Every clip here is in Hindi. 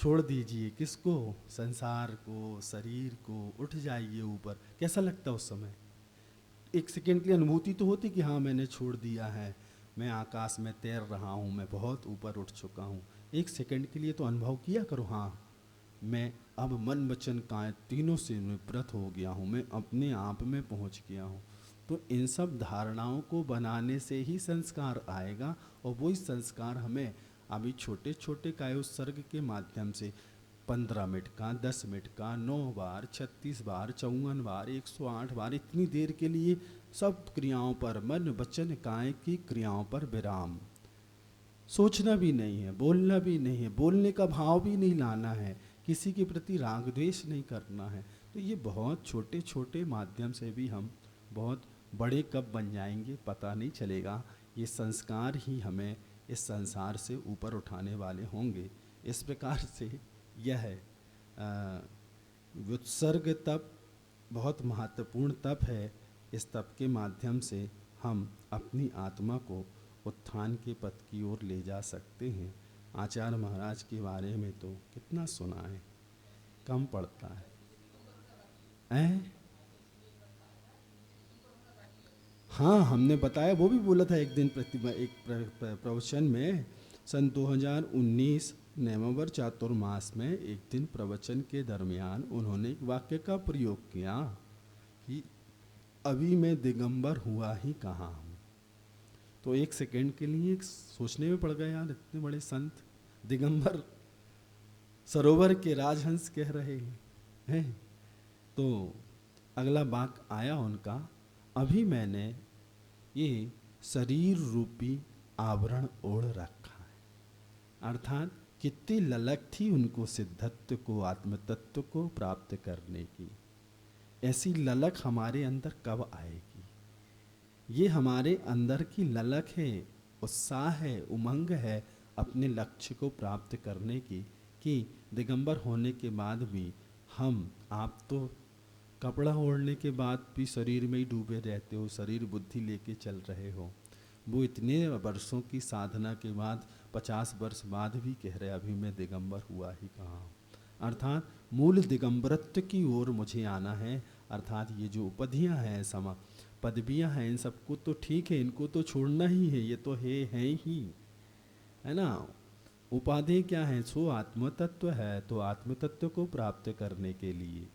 छोड़ दीजिए किसको, संसार को, शरीर को, उठ जाइए ऊपर। कैसा लगता है उस समय? एक सेकेंड के लिए अनुभूति तो होती कि हाँ मैंने छोड़ दिया है, मैं आकाश में तैर रहा हूँ, मैं बहुत ऊपर उठ चुका हूँ। एक सेकेंड के लिए तो अनुभव किया करो, हाँ मैं अब मन वचन काया तीनों से निवृत्त हो गया हूँ, मैं अपने आप में पहुँच गया हूँ। तो इन सब धारणाओं को बनाने से ही संस्कार आएगा, और वही संस्कार हमें अभी छोटे छोटे कायोत्सर्ग के माध्यम से 15 मिनट का, 10 मिनट का, 9 बार, 36 बार, 54 बार, 108 बार, इतनी देर के लिए सब क्रियाओं पर, मन वचन काय की क्रियाओं पर विराम। सोचना भी नहीं है, बोलना भी नहीं है, बोलने का भाव भी नहीं लाना है, किसी के प्रति राग द्वेष नहीं करना है। तो ये बहुत छोटे छोटे माध्यम से भी हम बहुत बड़े कब बन जाएंगे पता नहीं चलेगा। ये संस्कार ही हमें इस संसार से ऊपर उठाने वाले होंगे। इस प्रकार से यह व्युत्सर्ग तप बहुत महत्वपूर्ण तप है। इस तप के माध्यम से हम अपनी आत्मा को उत्थान के पथ की ओर ले जा सकते हैं। आचार्य महाराज के बारे में तो कितना सुना है, कम पड़ता है। हैं? हाँ हमने बताया, वो भी बोला था एक दिन प्रतिभा एक प्रवचन में, सन 2019 नवंबर चातुर्मास में एक दिन प्रवचन के दरमियान उन्होंने एक वाक्य का प्रयोग किया कि अभी मैं दिगंबर हुआ ही कहाँ हूँ। तो एक सेकंड के लिए सोचने में पड़ गया, यार इतने बड़े संत दिगंबर सरोवर के राजहंस कह रहे हैं। तो अगला वाक्य आया उनका, अभी मैंने ये शरीर रूपी आवरण ओढ़ रखा है। अर्थात कितनी ललक थी उनको सिद्धत्व को, आत्मतत्व को प्राप्त करने की। ऐसी ललक हमारे अंदर कब आएगी? ये हमारे अंदर की ललक है, उत्साह है, उमंग है अपने लक्ष्य को प्राप्त करने की, कि दिगंबर होने के बाद भी आप तो कपड़ा ओढ़ने के बाद भी शरीर में ही डूबे रहते हो, शरीर बुद्धि लेके चल रहे हो। वो इतने वर्षों की साधना के बाद 50 वर्ष बाद भी कह रहे अभी मैं दिगंबर हुआ ही कहाँ हूँ। अर्थात मूल दिगंबरत्व की ओर मुझे आना है। अर्थात ये जो उपाधियाँ हैं, समा पदवियाँ हैं, इन सबको तो ठीक है, इनको तो छोड़ना ही है, ये तो है ही, है ना। उपाधि क्या है? सो आत्मतत्व है। तो आत्मतत्व को प्राप्त करने के लिए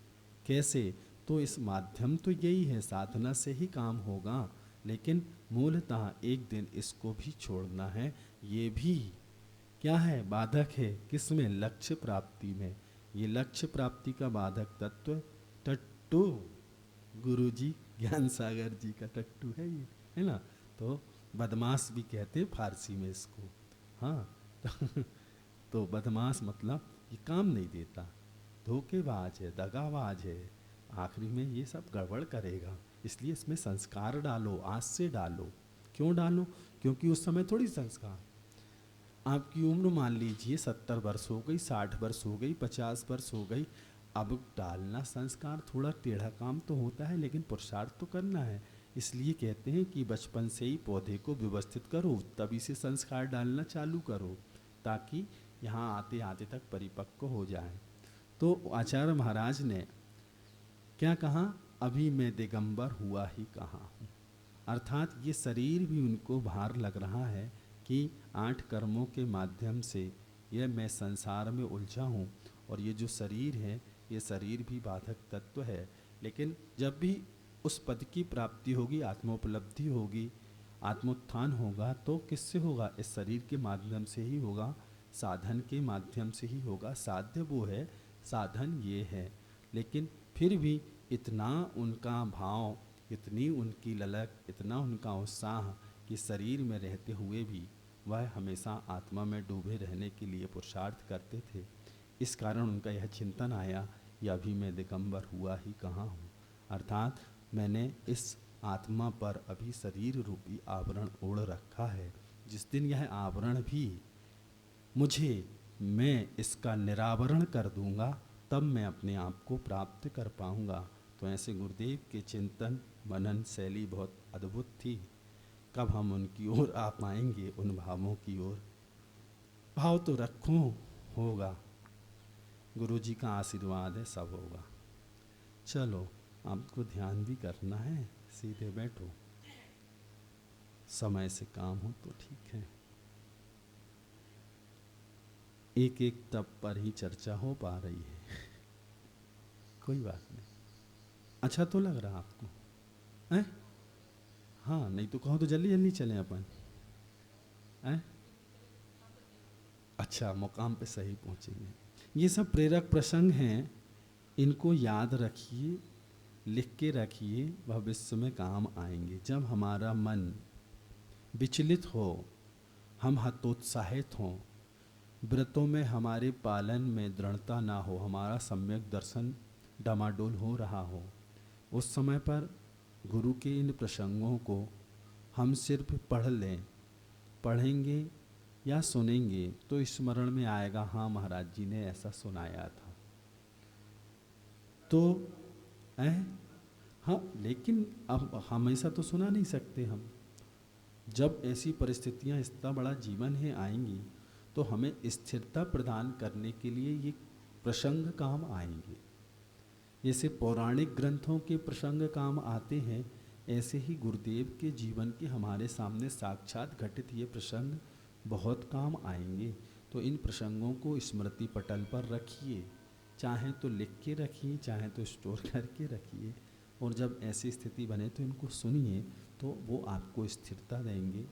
कैसे? तो इस माध्यम तो यही है, साधना से ही काम होगा। लेकिन मूलतः एक दिन इसको भी छोड़ना है। ये भी क्या है? बाधक है। किसमें? लक्ष्य प्राप्ति में। ये लक्ष्य प्राप्ति का बाधक तत्व टट्टू, गुरु जी ज्ञान सागर जी का टट्टू है ये, है ना। तो बदमाश भी कहते हैं फारसी में इसको। हाँ तो बदमाश मतलब ये काम नहीं देता, धोखेबाज है, दगाबाज है, आखिरी में ये सब गड़बड़ करेगा। इसलिए इसमें संस्कार डालो, आज से डालो। क्यों डालो? क्योंकि उस समय थोड़ी संस्कार, आपकी उम्र मान लीजिए 70 वर्ष हो गई, 60 वर्ष हो गई, 50 वर्ष हो गई, अब डालना संस्कार थोड़ा टेढ़ा काम तो होता है, लेकिन पुरुषार्थ तो करना है। इसलिए कहते हैं कि बचपन से ही पौधे को व्यवस्थित करो, तभी से संस्कार डालना चालू करो, ताकि यहाँ आते आते तक परिपक्व हो जाए। तो आचार्य महाराज ने क्या कहा? अभी मैं दिगंबर हुआ ही कहाँ हूँ। अर्थात ये शरीर भी उनको भार लग रहा है कि 8 कर्मों के माध्यम से यह मैं संसार में उलझा हूँ, और ये जो शरीर है, ये शरीर भी बाधक तत्व है। लेकिन जब भी उस पद की प्राप्ति होगी, आत्मोपलब्धि होगी, आत्मोत्थान होगा, तो किससे होगा? इस शरीर के माध्यम से ही होगा, साधन के माध्यम से ही होगा। साध्य वो है, साधन ये है। लेकिन फिर भी इतना उनका भाव, इतनी उनकी ललक, इतना उनका उत्साह कि शरीर में रहते हुए भी वह हमेशा आत्मा में डूबे रहने के लिए पुरुषार्थ करते थे। इस कारण उनका यह चिंतन आया कि अभी मैं दिगंबर हुआ ही कहाँ हूँ। अर्थात मैंने इस आत्मा पर अभी शरीर रूपी आवरण ओढ़ रखा है। जिस दिन यह आवरण भी मुझे, मैं इसका निरावरण कर दूंगा, तब मैं अपने आप को प्राप्त कर पाऊंगा। तो ऐसे गुरुदेव के चिंतन मनन शैली बहुत अद्भुत थी। कब हम उनकी ओर आ पाएंगे, उन भावों की ओर? भाव तो रखूं होगा, गुरु जी का आशीर्वाद है, सब होगा। चलो, आपको ध्यान भी करना है, सीधे बैठो, समय से काम हो तो ठीक है। एक एक तप पर ही चर्चा हो पा रही है। कोई बात नहीं। अच्छा तो लग रहा आपको हैं? हाँ, नहीं तो कहो तो जल्दी जल्दी चलें अपन हैं। अच्छा, मुकाम पे सही पहुँचेंगे। ये सब प्रेरक प्रसंग हैं, इनको याद रखिए, लिख के रखिए, भविष्य में काम आएंगे। जब हमारा मन विचलित हो, हम हतोत्साहित हों, व्रतों में हमारे पालन में दृढ़ता ना हो, हमारा सम्यक दर्शन डमाडोल हो रहा हो, उस समय पर गुरु के इन प्रसंगों को हम सिर्फ पढ़ लें, पढ़ेंगे या सुनेंगे तो स्मरण में आएगा, हाँ महाराज जी ने ऐसा सुनाया था। तो हाँ, लेकिन अब हमेशा तो सुना नहीं सकते हम। जब ऐसी परिस्थितियाँ, इतना बड़ा जीवन है आएंगी, तो हमें स्थिरता प्रदान करने के लिए ये प्रसंग काम आएंगे। जैसे पौराणिक ग्रंथों के प्रसंग काम आते हैं, ऐसे ही गुरुदेव के जीवन के हमारे सामने साक्षात घटित ये प्रसंग बहुत काम आएंगे। तो इन प्रसंगों को स्मृति पटल पर रखिए, चाहे तो लिख के रखिए, चाहे तो स्टोर करके रखिए, और जब ऐसी स्थिति बने तो इनको सुनिए, तो वो आपको स्थिरता देंगे,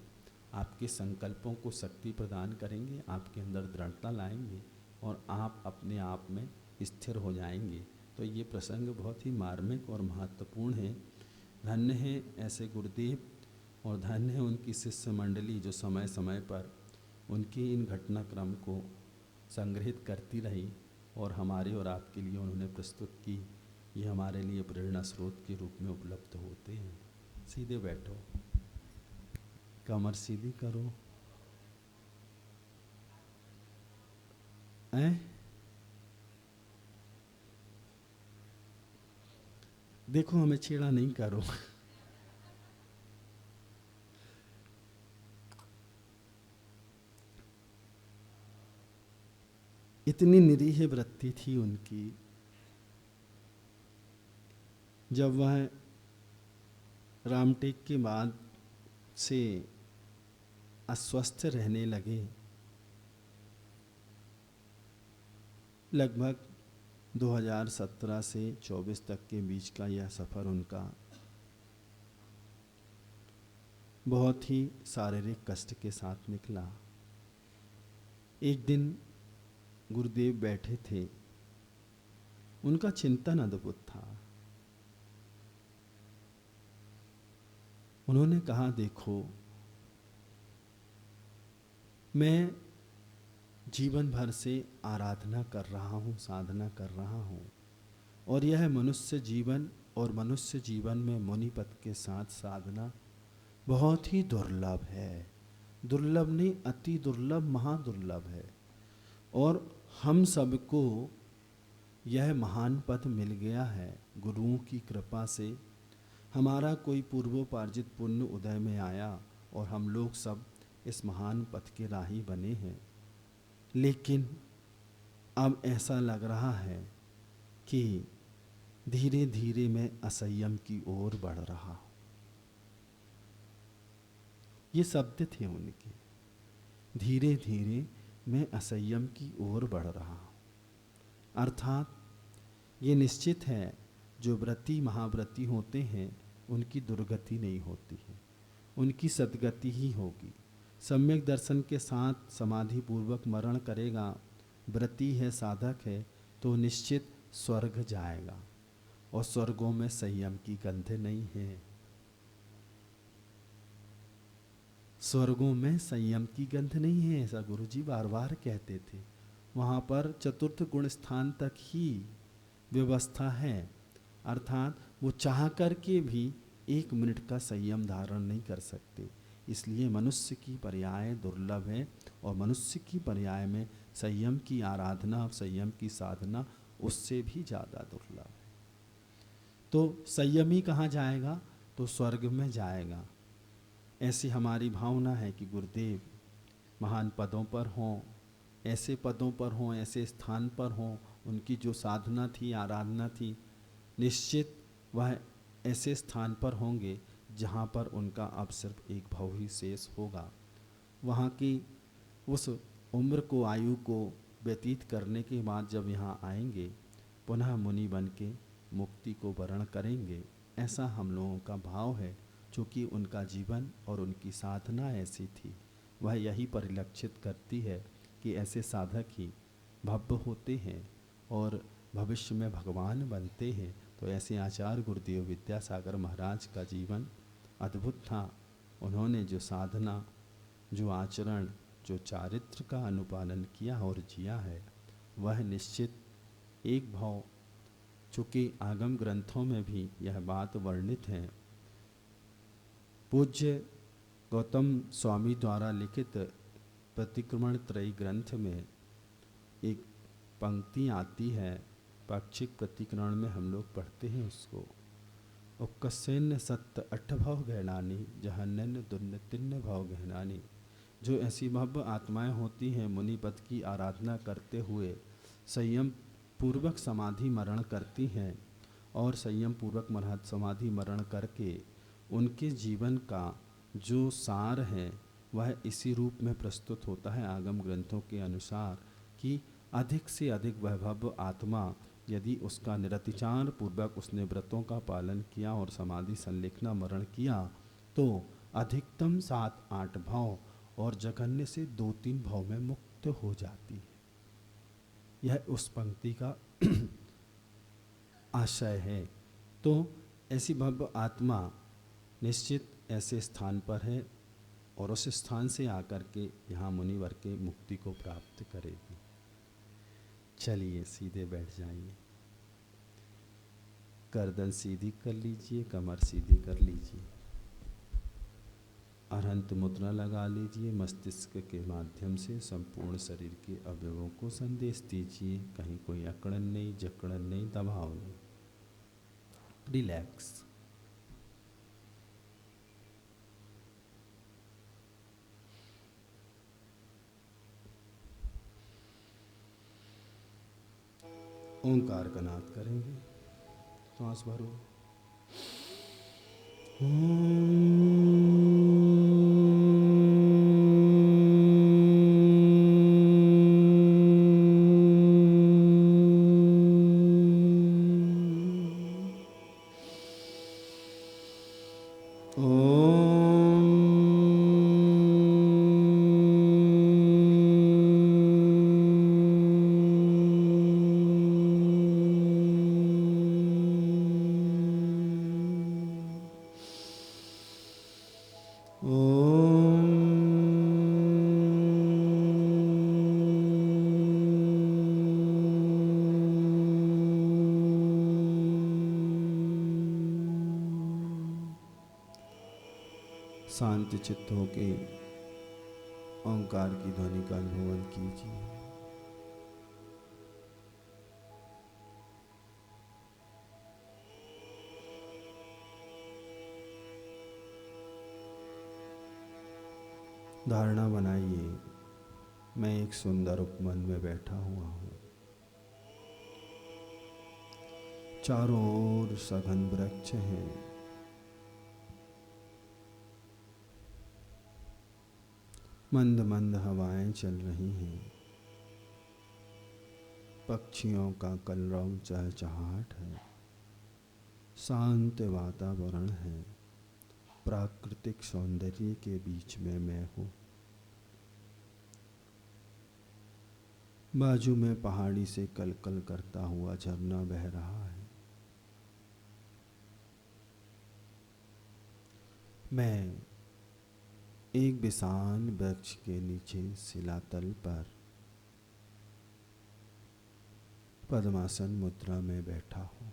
आपके संकल्पों को शक्ति प्रदान करेंगे, आपके अंदर दृढ़ता लाएंगे और आप अपने आप में स्थिर हो जाएंगे। तो ये प्रसंग बहुत ही मार्मिक और महत्वपूर्ण है। धन्य है ऐसे गुरुदेव, और धन्य है उनकी शिष्य मंडली जो समय समय पर उनके इन घटनाक्रम को संग्रहित करती रही और हमारे और आपके लिए उन्होंने प्रस्तुत की। ये हमारे लिए प्रेरणा स्रोत के रूप में उपलब्ध होते हैं। सीधे बैठो, कमर सीधी करो। देखो, हमें छेड़ा नहीं करो। इतनी निरीह वृत्ति थी उनकी, जब वह रामटेक के बाद से अस्वस्थ रहने लगे, लगभग 2017 से 24 तक के बीच का यह सफ़र उनका बहुत ही शारीरिक कष्ट के साथ निकला। एक दिन गुरुदेव बैठे थे, उनका चिंतन अद्भुत था। उन्होंने कहा, देखो, मैं जीवन भर से आराधना कर रहा हूँ, साधना कर रहा हूँ, और यह मनुष्य जीवन और मनुष्य जीवन में मुनि पद के साथ साधना बहुत ही दुर्लभ है। दुर्लभ नहीं, अति दुर्लभ, महादुर्लभ है। और हम सबको यह महान पद मिल गया है गुरुओं की कृपा से। हमारा कोई पूर्वोपार्जित पुण्य उदय में आया और हम लोग सब इस महान पथ के राही बने हैं। लेकिन अब ऐसा लग रहा है कि धीरे धीरे मैं असंयम की ओर बढ़ रहा हूँ। ये शब्द थे उनके, धीरे धीरे मैं असंयम की ओर बढ़ रहा हूँ। अर्थात ये निश्चित है, जो व्रती महाव्रती होते हैं उनकी दुर्गति नहीं होती है, उनकी सद्गति ही होगी। सम्यक दर्शन के साथ समाधि पूर्वक मरण करेगा, व्रती है, साधक है, तो निश्चित स्वर्ग जाएगा। और स्वर्गों में संयम की गंध नहीं है, स्वर्गों में संयम की गंध नहीं है, ऐसा गुरुजी बार बार कहते थे। वहाँ पर चतुर्थ गुण स्थान तक ही व्यवस्था है, अर्थात वो चाह करके भी 1 मिनट का संयम धारण नहीं कर सकते। इसलिए मनुष्य की पर्याय दुर्लभ है, और मनुष्य की पर्याय में संयम की आराधना, संयम की साधना उससे भी ज़्यादा दुर्लभ है। तो संयमी कहाँ जाएगा? तो स्वर्ग में जाएगा। ऐसी हमारी भावना है कि गुरुदेव महान पदों पर हों, ऐसे पदों पर हों, ऐसे स्थान पर हों, उनकी जो साधना थी, आराधना थी, निश्चित वह ऐसे स्थान पर होंगे जहाँ पर उनका अब सिर्फ एक भाव ही शेष होगा। वहाँ की उस उम्र को, आयु को व्यतीत करने के बाद जब यहाँ आएंगे, पुनः मुनि बन के मुक्ति को वर्ण करेंगे, ऐसा हम लोगों का भाव है। चूँकि उनका जीवन और उनकी साधना ऐसी थी, वह यही परिलक्षित करती है कि ऐसे साधक ही भव्य होते हैं और भविष्य में भगवान बनते हैं। तो ऐसे आचार्य गुरुदेव विद्यासागर महाराज का जीवन अद्भुत था। उन्होंने जो साधना, जो आचरण, जो चारित्र का अनुपालन किया और जिया है, वह निश्चित एक भाव, चूँकि आगम ग्रंथों में भी यह बात वर्णित है। पूज्य गौतम स्वामी द्वारा लिखित प्रतिक्रमण त्रयी ग्रंथ में एक पंक्ति आती है, पाक्षिक प्रतिक्रमण में हम लोग पढ़ते हैं उसको। उपकसेन सत्य अठ भाव गहनानी, जहन्नन दुन्न तिन्न भाव गहनानी। जो ऐसी भव्य आत्माएं होती हैं, मुनि पद की आराधना करते हुए संयम पूर्वक समाधि मरण करती हैं, और संयम पूर्वक समाधि मरण करके उनके जीवन का जो सार है वह इसी रूप में प्रस्तुत होता है आगम ग्रंथों के अनुसार, कि अधिक से अधिक वह भव्य आत्मा, यदि उसका निरतिचार पूर्वक उसने व्रतों का पालन किया और समाधि संलेखना मरण किया, तो अधिकतम 7-8 भाव और जघन्य से 2-3 भाव में मुक्त हो जाती है। यह उस पंक्ति का आशय है। तो ऐसी भव्य आत्मा निश्चित ऐसे स्थान पर है और उस स्थान से आकर के यहाँ मुनिवर के मुक्ति को प्राप्त करेगी। चलिए सीधे बैठ जाइए, गर्दन सीधी कर लीजिए, कमर सीधी कर लीजिए, अरहंत मुद्रा लगा लीजिए। मस्तिष्क के माध्यम से संपूर्ण शरीर के अवयवों को संदेश दीजिए। कहीं कोई अकड़न नहीं, जकड़न नहीं, दबाव नहीं, रिलैक्स। ओंकार का नाद करेंगे, श्वास भरो। शांति चित्त होके ओंकार की ध्वनि का अनुभवन कीजिए। धारणा बनाइए, मैं एक सुंदर उपवन में बैठा हुआ हूँ। चारों ओर सघन वृक्ष हैं। मंद मंद हवाएं चल रही हैं। पक्षियों का कलरव चहचहाट है। शांत वातावरण है। प्राकृतिक सौंदर्य के बीच में मैं हूँ। बाजू में पहाड़ी से कलकल करता हुआ झरना बह रहा है। मैं एक विशाल वृक्ष के नीचे शिलातल पर पद्मासन मुद्रा में बैठा हूँ।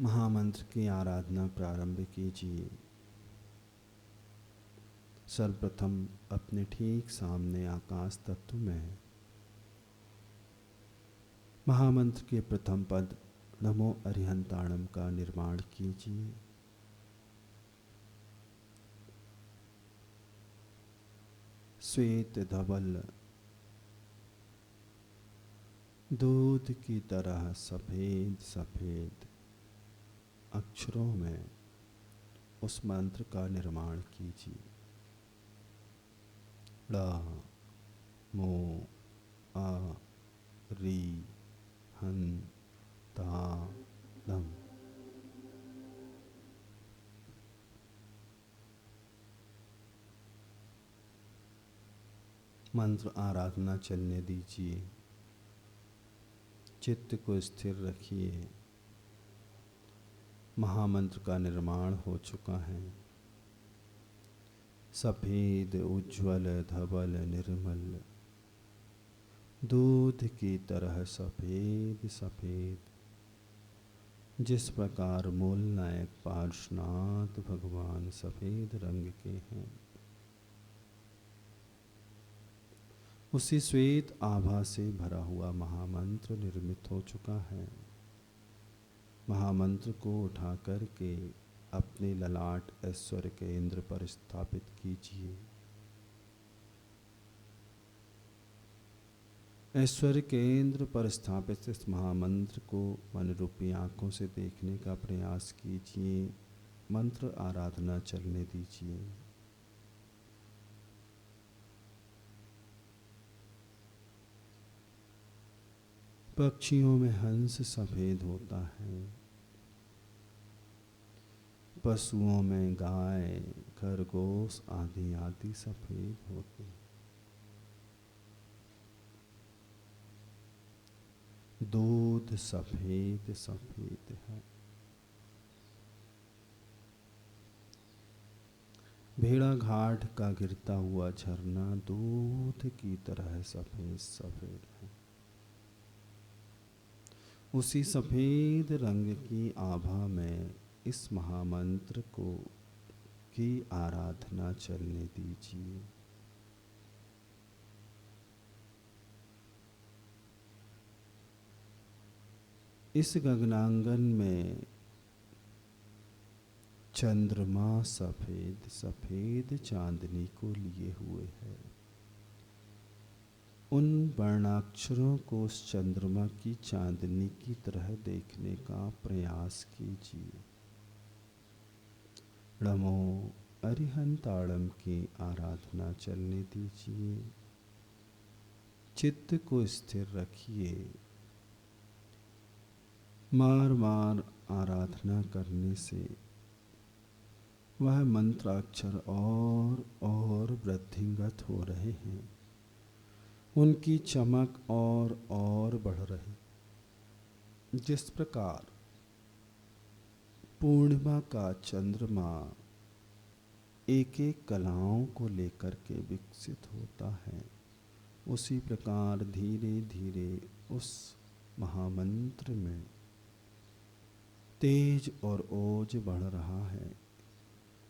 महामंत्र की आराधना प्रारंभ कीजिए। सर्वप्रथम अपने ठीक सामने आकाश तत्व में महामंत्र के प्रथम पद नमो अरिहंताणम का निर्माण कीजिए। श्वेत धवल दूध की तरह सफेद सफेद अक्षरों में उस मंत्र का निर्माण कीजिए। ड़ मो आ री हन ता दम। मंत्र आराधना चलने दीजिए। चित्त को स्थिर रखिए। महामंत्र का निर्माण हो चुका है। सफेद उज्ज्वल धवल निर्मल दूध की तरह सफेद सफेद, जिस प्रकार मूल नायक पार्श्वनाथ भगवान सफेद रंग के हैं, उसी श्वेत आभा से भरा हुआ महामंत्र निर्मित हो चुका है। महामंत्र को उठा करके अपने ललाट ऐश्वर्य केंद्र पर स्थापित कीजिए। ऐश्वर्य केंद्र पर स्थापित इस महामंत्र को मन रूपी आंखों से देखने का प्रयास कीजिए। मंत्र आराधना चलने दीजिए। पक्षियों में हंस सफेद होता है, पशुओं में गाय खरगोश आदि आदि सफेद होते हैं। दूध सफेद सफेद है। भेड़ा घाट का गिरता हुआ झरना दूध की तरह सफेद सफेद है। उसी सफेद रंग की आभा में इस महामंत्र को की आराधना चलने दीजिए। इस गगनांगन में चंद्रमा सफेद सफेद चांदनी को लिए हुए है। उन वर्णाक्षरों को उस चंद्रमा की चांदनी की तरह देखने का प्रयास कीजिए। नमो अरिहंताणम की आराधना चलने दीजिए। चित्त को स्थिर रखिए। मार मार आराधना करने से वह मंत्राक्षर और वृद्धिंगत हो रहे हैं। उनकी चमक और बढ़ रही। जिस प्रकार पूर्णिमा का चंद्रमा एक एक कलाओं को लेकर के विकसित होता है, उसी प्रकार धीरे धीरे उस महामंत्र में तेज और ओज बढ़ रहा है।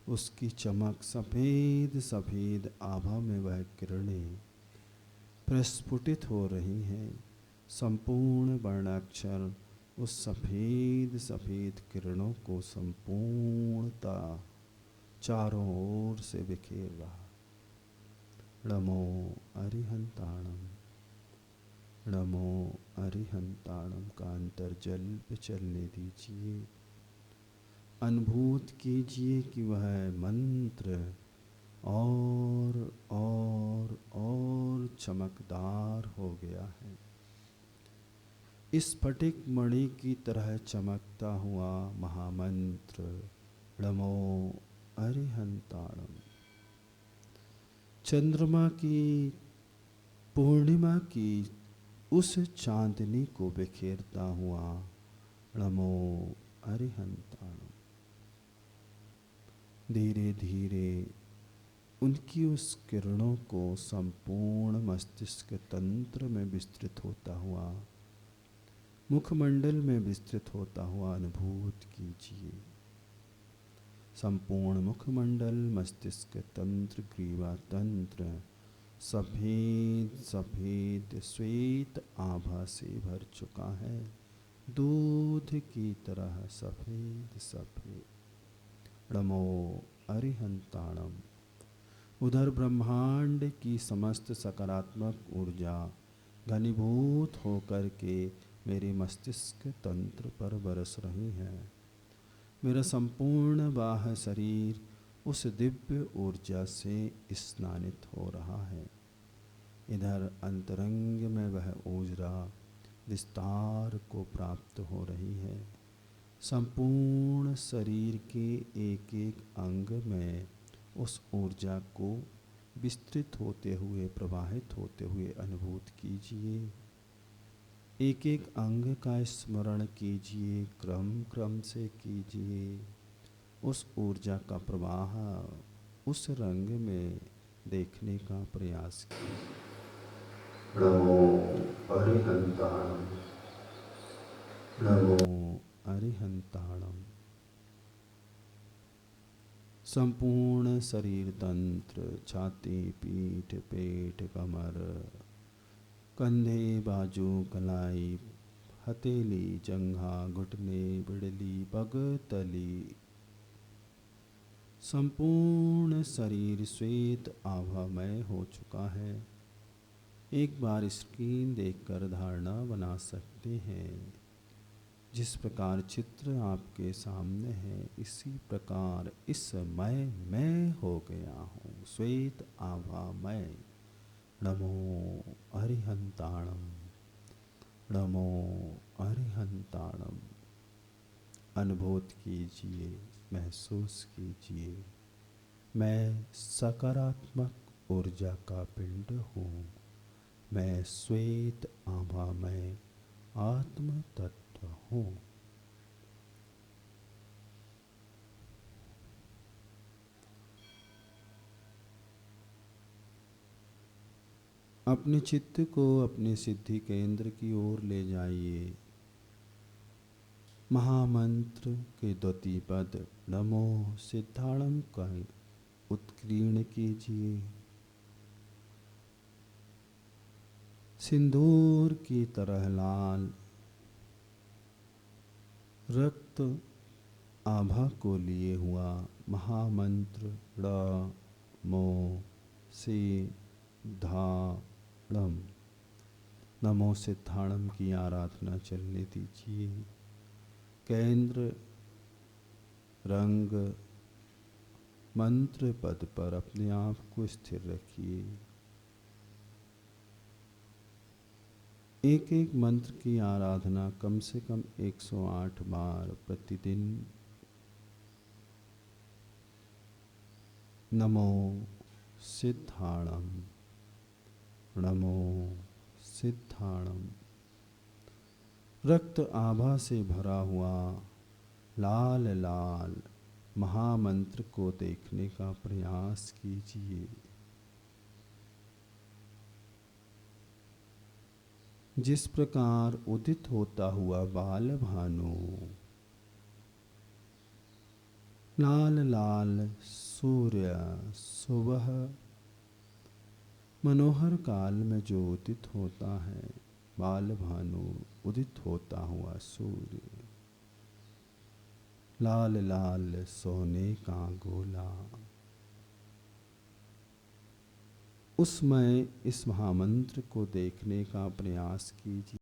उसकी चमक सफेद सफेद आभा में वह किरणें प्रस्फुटित हो रही हैं। संपूर्ण वर्णाक्षर उस सफेद सफेद किरणों को संपूर्णता चारों ओर से बिखेर रहा। नमो अरिहंताणम, नमो अरिहंताणम का अंतर्जल पे चलने दीजिए। अनुभूत कीजिए कि वह मंत्र और चमकदार हो गया है। स्फटिक मणि की तरह चमकता हुआ महामंत्र नमो अरिहंताणम चंद्रमा की पूर्णिमा की उस चांदनी को बिखेरता हुआ नमो अरिहंताणम धीरे धीरे उनकी उस किरणों को संपूर्ण मस्तिष्क तंत्र में विस्तृत होता हुआ, मुखमंडल में विस्तृत होता हुआ अनुभूत कीजिए। संपूर्ण मुखमंडल, मस्तिष्क तंत्र, ग्रीवा तंत्र सफेद सफेद श्वेत आभा से भर चुका है, दूध की तरह सफेद सफेद। नमो अरिहंताणम। उधर ब्रह्मांड की समस्त सकारात्मक ऊर्जा घनीभूत होकर के मेरे मस्तिष्क तंत्र पर बरस रही है। मेरा संपूर्ण बाह्य शरीर उस दिव्य ऊर्जा से स्नानित हो रहा है। इधर अंतरंग में वह ऊर्जा विस्तार को प्राप्त हो रही है। संपूर्ण शरीर के एक एक अंग में उस ऊर्जा को विस्तृत होते हुए, प्रवाहित होते हुए अनुभूत कीजिए। एक एक अंग का स्मरण कीजिए, क्रम क्रम से कीजिए। उस ऊर्जा का प्रवाह उस रंग में देखने का प्रयास कीजिए। नमो अरिहंताणम। नमो अरिहंताणम। संपूर्ण शरीर तंत्र, छाती, पीठ, पेट, कमर, कंधे, बाजू, कलाई, हथेली, जंघा, घुटने, बिड़ली, पग, तली, संपूर्ण शरीर श्वेत आभामय हो चुका है। एक बार स्क्रीन देखकर धारणा बना सकते हैं। जिस प्रकार चित्र आपके सामने है, इसी प्रकार इस मैं हो गया हूँ, श्वेत आभामय। नमो अरिहंताणम। नमो अरिहंताणम। अनुभूत कीजिए, महसूस कीजिए, मैं सकारात्मक ऊर्जा का पिंड हूँ। मैं श्वेत आभामय आत्म तत्व हूँ। अपने चित्त को अपने सिद्धि केंद्र की ओर ले जाइए। महामंत्र के द्वितीय पद नमो सिद्धाणम का उत्कीर्ण कीजिए। सिंदूर की तरह लाल रक्त आभा को लिए हुआ महामंत्र नमो सिद्धाणम, नमो सिद्धाणम की आराधना चलने दीजिए। केंद्र रंग मंत्र पद पर अपने आप को स्थिर रखिए। एक एक मंत्र की आराधना कम से कम 108 बार प्रतिदिन नमो सिद्धाणम, नमो सिद्धाणम। रक्त आभा से भरा हुआ लाल लाल महामंत्र को देखने का प्रयास कीजिए। जिस प्रकार उदित होता हुआ बाल भानु लाल लाल सूर्य सुबह मनोहर काल में जो उदित होता है, बाल भानु उदित होता हुआ सूर्य, लाल लाल सोने का गोला, उसमें इस महामंत्र को देखने का प्रयास कीजिए।